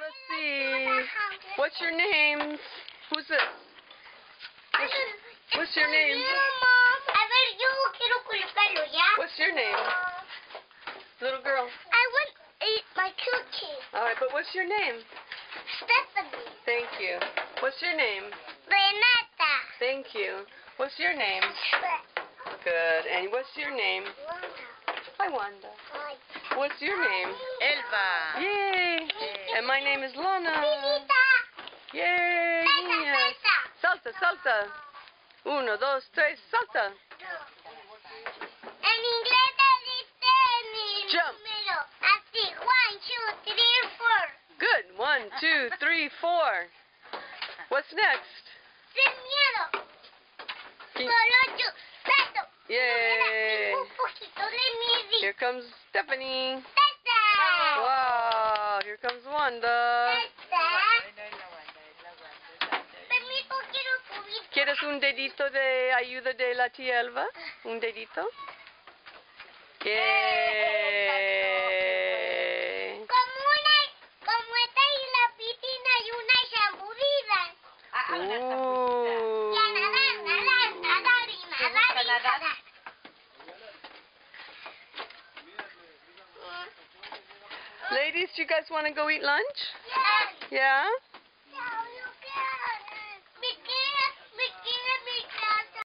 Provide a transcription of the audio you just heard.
Ahora sí. What's your names? Who's this? What's your name? A ver, yo quiero colocarlo, ¿ya? What's your name? Little girl. I want to eat my cookie. Alright, but what's your name? Stephanie. Thank you. What's your name? Renata. Thank you. What's your name? Good. And what's your name? Hi, Wanda. What's your name? Elba. Yay. And my name is Lana. Yay. Niñas. Salta, salta. 1, 2, 3, salta. En inglés dice mi Jump. número. Así. 1, 2, 3, 4. Good. 1, 2, 3, 4. What's next? Sin miedo. Can- Solo yo. Beto. Yay. Un poquito de mi Here comes Stephanie. Teta. Wow. Here comes Wanda. Permiso, quiero subir. ¿Quieres un dedito de ayuda de la tía Elba? ¿Un dedito? Yay. Como esta y la piscina y una chambudida. Y a nadar, nadar y nadar y nadar. Ladies, do you guys want to go eat lunch? Yes. Yeah?